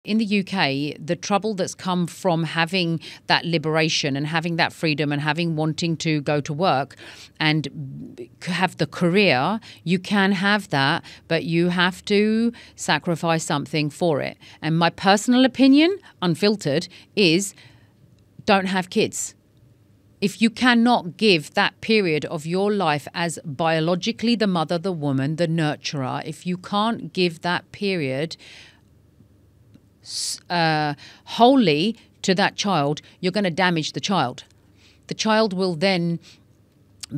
In the UK, the trouble that's come from having that liberation and having that freedom and having wanting to go to work and have the career, you can have that, but you have to sacrifice something for it. And my personal opinion, unfiltered, is don't have kids. If you cannot give that period of your life as biologically the mother, the woman, the nurturer, if you can't give that period wholly to that child, you're going to damage the child. The child will then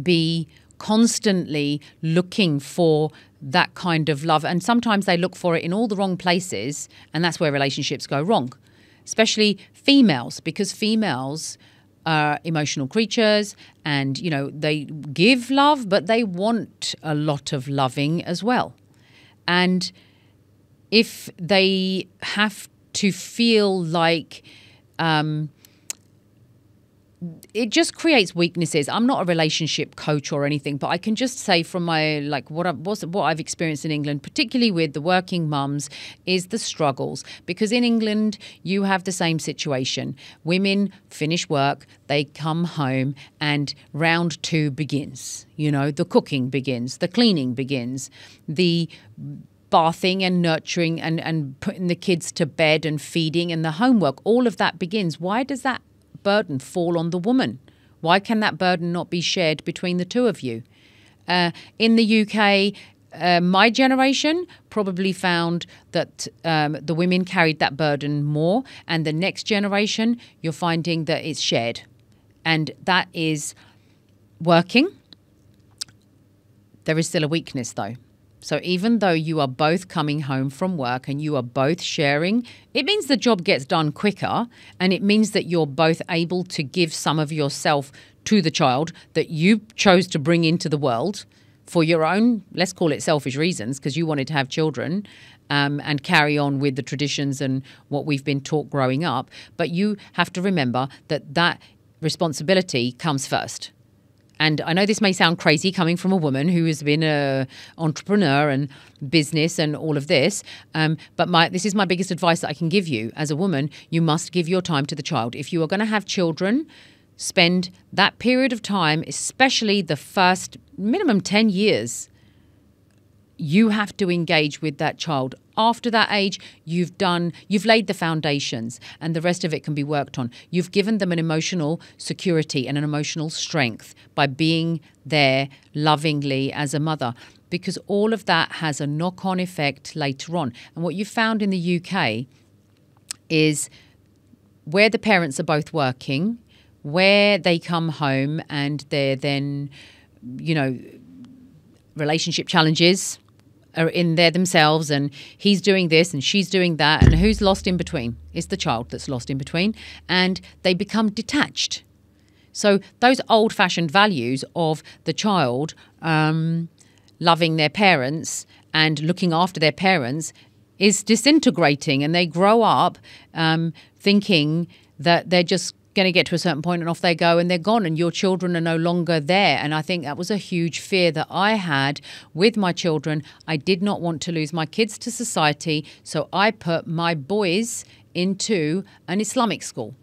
be constantly looking for that kind of love. And sometimes they look for it in all the wrong places. And that's where relationships go wrong, especially females, because females are emotional creatures and, you know, they give love, but they want a lot of loving as well. And if they have to feel like it just creates weaknesses. I'm not a relationship coach or anything, but I can just say from my what I've experienced in England, particularly with the working mums, is the struggles. Because in England, you have the same situation. Women finish work, they come home, and round two begins. You know, the cooking begins, the cleaning begins, the bathing and nurturing and putting the kids to bed and feeding and the homework, all of that begins. Why does that burden fall on the woman? Why can that burden not be shared between the two of you? In the UK, my generation probably found that the women carried that burden more, and the next generation, you're finding that it's shared. And that is working. There is still a weakness, though. So even though you are both coming home from work and you are both sharing, it means the job gets done quicker, and it means that you're both able to give some of yourself to the child that you chose to bring into the world for your own, let's call it selfish reasons, because you wanted to have children and carry on with the traditions and what we've been taught growing up. But you have to remember that that responsibility comes first. And I know this may sound crazy coming from a woman who has been an entrepreneur and business and all of this, but this is my biggest advice that I can give you. As a woman, you must give your time to the child. If you are going to have children, spend that period of time, especially the first minimum 10 years, you have to engage with that child. After that age, you've laid the foundations, and the rest of it can be worked on. You've given them an emotional security and an emotional strength by being there lovingly as a mother, because all of that has a knock-on effect later on. And what you found in the UK is where the parents are both working, where they come home and they're then, you know, relationship challenges are in there themselves, and he's doing this and she's doing that, and who's lost in between? It's the child that's lost in between, and they become detached. So those old-fashioned values of the child loving their parents and looking after their parents is disintegrating, and they grow up thinking that they're just going to get to a certain point and off they go and they're gone, and your children are no longer there. And I think that was a huge fear that I had with my children. I did not want to lose my kids to society, so I put my boys into an Islamic school.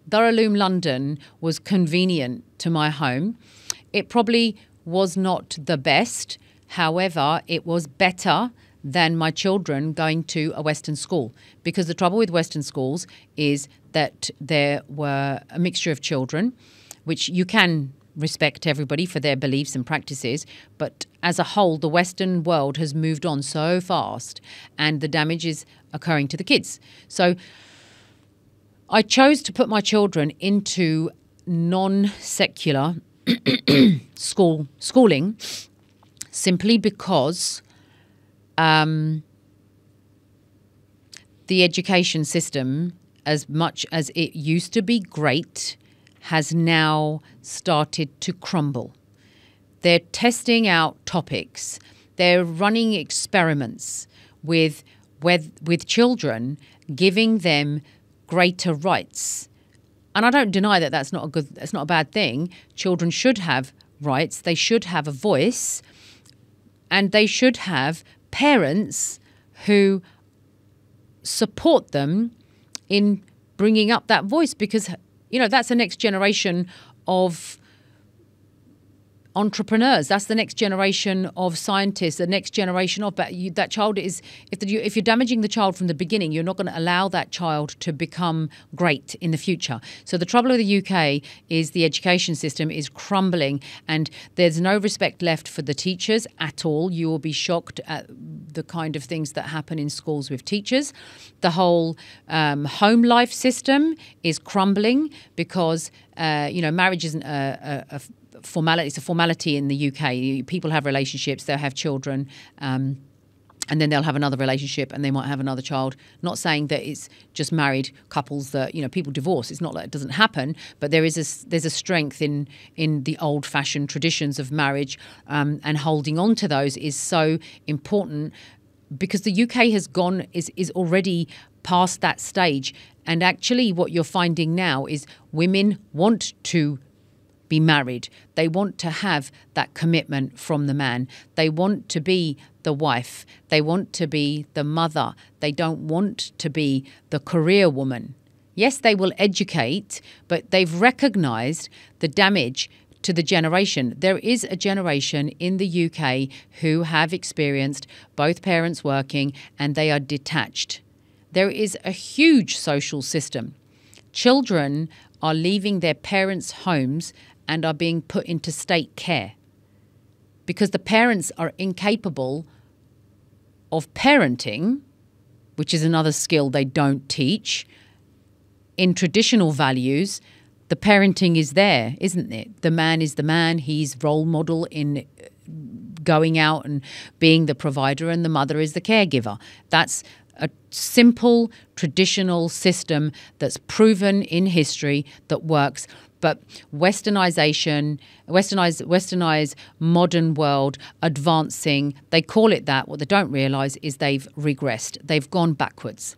Darul London was convenient to my home. It probably was not the best. However, it was better than my children going to a Western school, because the trouble with Western schools is that there were a mixture of children, which you can respect everybody for their beliefs and practices, but as a whole, the Western world has moved on so fast and the damage is occurring to the kids. So I chose to put my children into non-secular schooling simply because the education system, as much as it used to be great, has now started to crumble. They're testing out topics. They're running experiments with children, giving them greater rights. And I don't deny that that's not a bad thing. Children should have rights. They should have a voice, and they should have parents who support them in bringing up that voice, because, that's the next generation of entrepreneurs. That's the next generation of scientists, the next generation of that child is, if you're damaging the child from the beginning, you're not going to allow that child to become great in the future. So the trouble with the UK is the education system is crumbling, and there's no respect left for the teachers at all. You will be shocked at the kind of things that happen in schools with teachers. The whole home life system is crumbling because marriage isn't a formality. It's a formality in the UK. People have relationships, they'll have children, and then they'll have another relationship and they might have another child. Not saying that it's just married couples that, people divorce. It's not like it doesn't happen, but there's a strength in the old-fashioned traditions of marriage, and holding on to those is so important, because the UK is already past that stage. And actually what you're finding now is women want to be married. They want to have that commitment from the man. They want to be the wife. They want to be the mother. They don't want to be the career woman. Yes, they will educate, but they've recognized the damage to the generation. There is a generation in the UK who have experienced both parents working and they are detached. There is a huge social system. Children are leaving their parents' homes and are being put into state care because the parents are incapable of parenting, which is another skill they don't teach. In traditional values, the parenting is there, isn't it? The man is the man. He's role model in going out and being the provider, and the mother is the caregiver. That's a simple traditional system that's proven in history that works. But westernized modern world advancing, they call it that. What they don't realize is they've regressed. They've gone backwards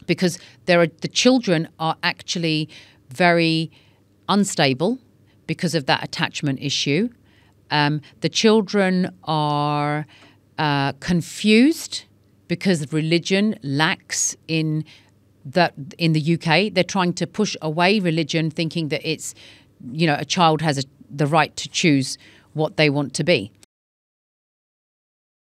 because the children are actually very unstable because of that attachment issue. The children are confused because religion lacks in the UK. They're trying to push away religion, thinking that it's, a child has the right to choose what they want to be.